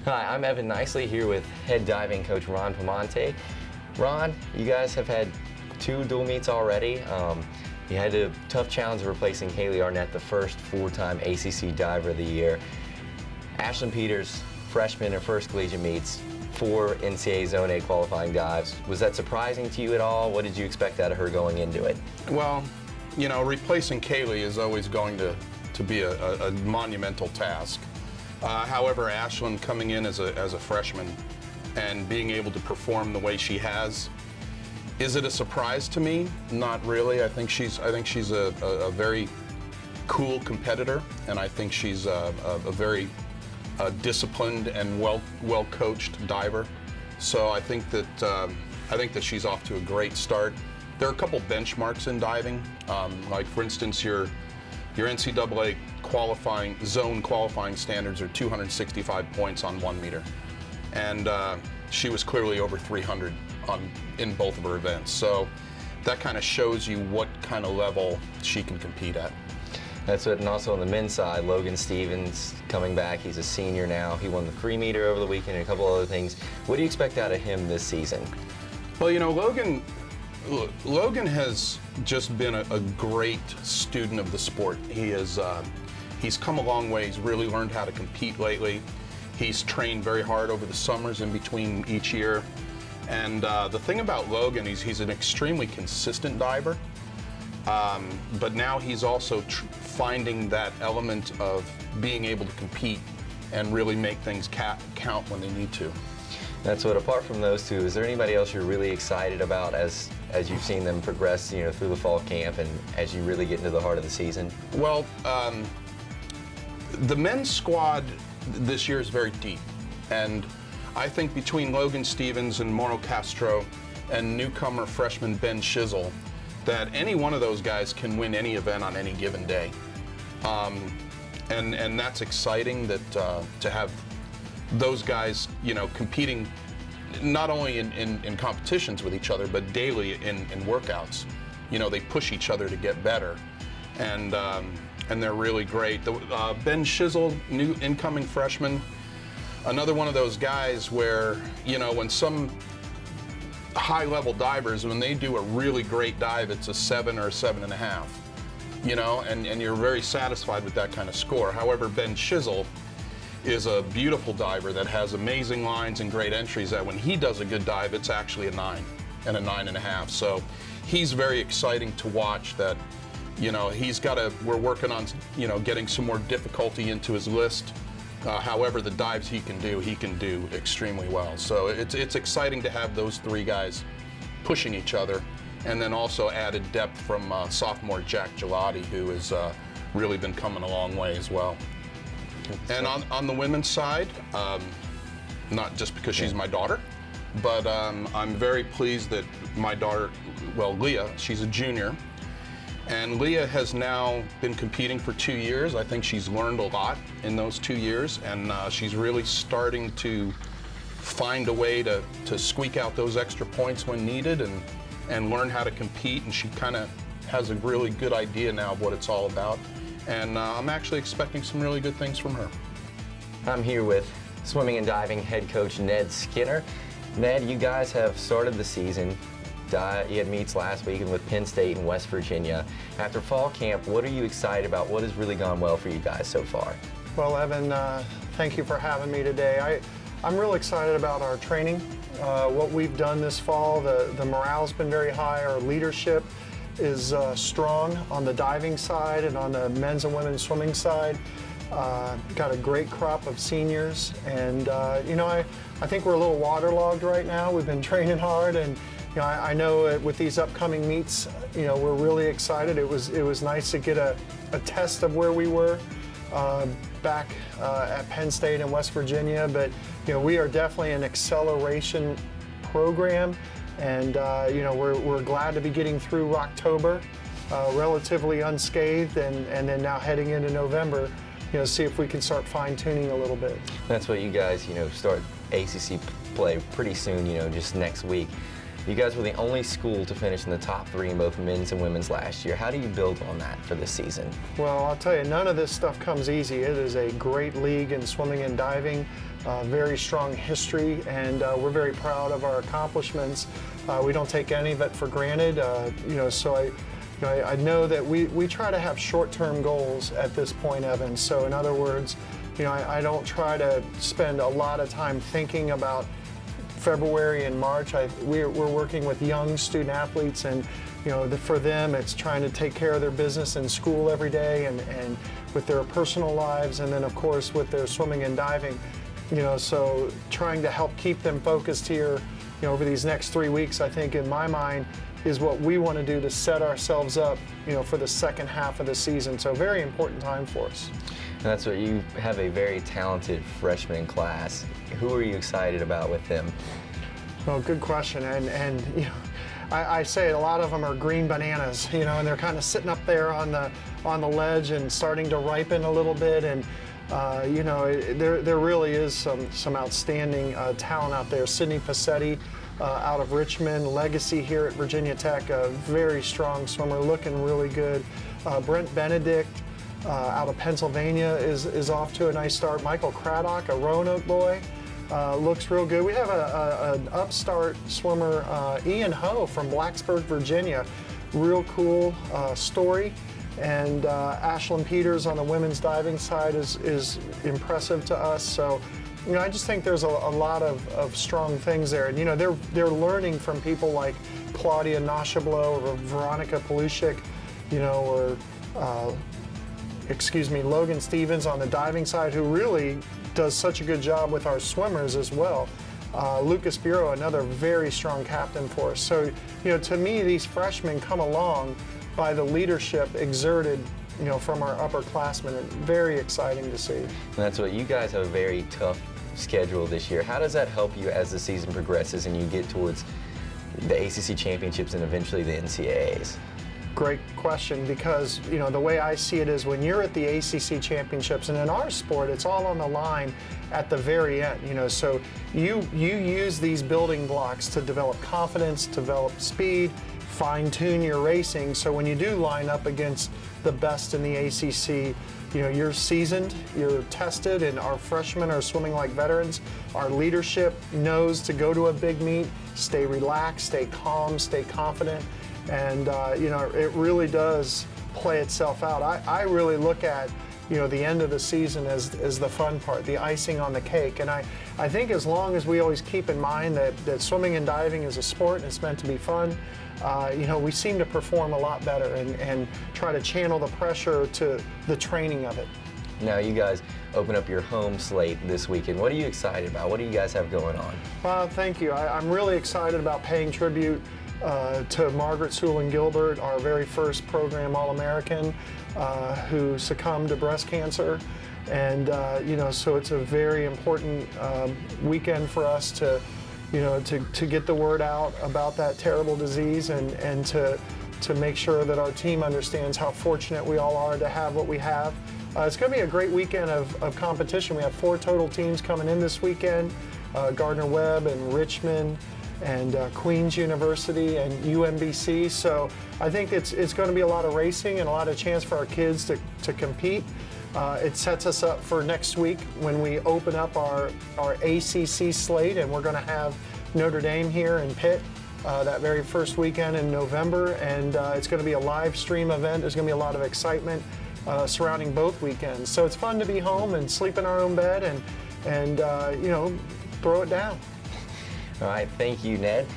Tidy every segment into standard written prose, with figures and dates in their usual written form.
Hi, I'm Evan Nicely here with head diving coach Ron Piemonte. Ron, you guys have had 2 dual meets already. You had a tough challenge of replacing Haley Arnett, the first full-time ACC diver of the year. Ashlyn Peters, freshman in first collegiate meets, 4 NCAA Zone A qualifying dives. Was that surprising to you at all? What did you expect out of her going into it? Well, you know, replacing Kaylee is always going to be a monumental task. However, Ashlyn coming in as a freshman and being able to perform the way she has, is it a surprise to me? Not really. I think she's a very cool competitor, and I think she's a very disciplined and well coached diver. So I think that she's off to a great start. There are a couple benchmarks in diving, like for instance your NCAA zone qualifying standards are 265 points on 1 meter, and she was clearly over 300 in both of her events. So that kind of shows you what kind of level she can compete at. That's it. And also on the men's side, Logan Stevens coming back. He's a senior now. He won the 3 meter over the weekend and a couple other things. What do you expect out of him this season? Well, you know, Logan has just been a great student of the sport. He's come a long way. He's really learned how to compete lately. He's trained very hard over the summers in between each year. And the thing about Logan, he's an extremely consistent diver. But now he's also finding that element of being able to compete and really make things count when they need to. That's what, apart from those 2, is there anybody else you're really excited about as you've seen them progress, you know, through the fall camp and as you really get into the heart of the season? Well, the men's squad this year is very deep, and I think between Logan Stevens and Mauro Castro and newcomer freshman Ben Shizzle, that any one of those guys can win any event on any given day. And that's exciting that to have those guys, you know, competing not only in competitions with each other, but daily in workouts. You know, they push each other to get better, and they're really great. Ben Shizzle, new incoming freshman, another one of those guys where, you know, when some high-level divers, when they do a really great dive, it's a 7 or a 7.5, you know, and you're very satisfied with that kind of score. However, Ben Shizzle is a beautiful diver that has amazing lines and great entries that when he does a good dive, it's actually a 9 and a 9.5. So he's very exciting to watch. That, you know, we're working on, you know, getting some more difficulty into his list. However, the dives he can do extremely well. So it's exciting to have those 3 guys pushing each other, and then also added depth from sophomore Jack Gelati, who has really been coming a long way as well. And on the women's side, not just because she's my daughter, but I'm very pleased that my daughter, well, Leah, she's a junior, and Leah has now been competing for 2 years. I think she's learned a lot in those 2 years, and she's really starting to find a way to squeak out those extra points when needed and learn how to compete, and she kind of has a really good idea now of what it's all about. And I'm actually expecting some really good things from her. I'm here with swimming and diving head coach Ned Skinner. Ned, you guys have started the season. You had meets last weekend with Penn State and West Virginia. After fall camp, what are you excited about? What has really gone well for you guys so far? Well, Evan, thank you for having me today. I'm real excited about our training, what we've done this fall. The morale's been very high. Our leadership is strong on the diving side and on the men's and women's swimming side. Got a great crop of seniors, and you know, I think we're a little waterlogged right now. We've been training hard, and you know, I know with these upcoming meets, you know, we're really excited. It was nice to get a test of where we were back at Penn State and West Virginia, but you know, we are definitely an acceleration program. And you know, we're glad to be getting through October relatively unscathed, and then now heading into November, you know, see if we can start fine-tuning a little bit. That's what you guys, you know, start ACC play pretty soon, you know, just next week. You guys were the only school to finish in the top 3 in both men's and women's last year. How do you build on that for this season? Well, I'll tell you, none of this stuff comes easy. It is a great league in swimming and diving, very strong history, and we're very proud of our accomplishments. We don't take any of it for granted, so I know that we try to have short-term goals at this point, Evan. So in other words, I don't try to spend a lot of time thinking about February and March. We're working with young student athletes, and for them it's trying to take care of their business in school every day and with their personal lives, and then of course with their swimming and diving. So trying to help keep them focused here over these next 3 weeks, I think in my mind, is what we want to do to set ourselves up for the second half of the season. So very important time for us. And that's what you have, a very talented freshman class. Who are you excited about with them? Well, good question. And I say a lot of them are green bananas, and they're kind of sitting up there on the ledge and starting to ripen a little bit. And there really is some outstanding talent out there. Sydney Passetti out of Richmond, legacy here at Virginia Tech, a very strong swimmer, looking really good. Brent Benedict out of Pennsylvania is off to a nice start. Michael Craddock, a Roanoke boy, looks real good. We have an upstart swimmer, Ian Ho from Blacksburg, Virginia. Real cool story. And Ashlyn Peters on the women's diving side is impressive to us. So, I just think there's a lot of strong things there. And, they're learning from people like Claudia Noshablo or Veronica Palushik, or Logan Stevens on the diving side, who really does such a good job with our swimmers as well. Lucas Bureau, another very strong captain for us. So, to me, these freshmen come along by the leadership exerted, from our upperclassmen. And very exciting to see. And that's what you guys have, a very tough schedule this year. How does that help you as the season progresses and you get towards the ACC championships and eventually the NCAAs? Great question, because the way I see it is when you're at the ACC championships, and in our sport it's all on the line at the very end. So you use these building blocks to develop confidence, develop speed, fine-tune your racing. So when you do line up against the best in the ACC, you're seasoned, you're tested, and our freshmen are swimming like veterans. Our leadership knows to go to a big meet, stay relaxed, stay calm, stay confident. And it really does play itself out. I really look at the end of the season as the fun part, the icing on the cake. And I think as long as we always keep in mind that swimming and diving is a sport and it's meant to be fun, we seem to perform a lot better and try to channel the pressure to the training of it. Now you guys open up your home slate this weekend. What are you excited about? What do you guys have going on? Thank you. I'm really excited about paying tribute to Margaret Sewell Gilbert, our very first program All-American, who succumbed to breast cancer. And, so it's a very important weekend for us to get the word out about that terrible disease and to make sure that our team understands how fortunate we all are to have what we have. It's going to be a great weekend of competition. We have 4 total teams coming in this weekend, Gardner-Webb and Richmond and Queen's University and UMBC. So I think it's going to be a lot of racing and a lot of chance for our kids to compete. It sets us up for next week when we open up our ACC slate, and we're going to have Notre Dame here in Pitt that very first weekend in November, and it's going to be a live stream event. There's going to be a lot of excitement surrounding both weekends. So it's fun to be home and sleep in our own bed and throw it down. All right, thank you, Ned.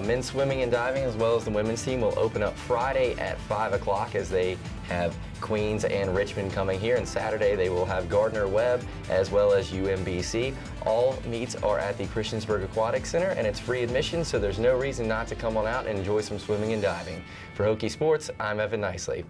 Men's swimming and diving, as well as the women's team, will open up Friday at 5 o'clock as they have Queens and Richmond coming here. And Saturday they will have Gardner-Webb as well as UMBC. All meets are at the Christiansburg Aquatic Center, and it's free admission, so there's no reason not to come on out and enjoy some swimming and diving. For Hokie Sports, I'm Evan Nicely.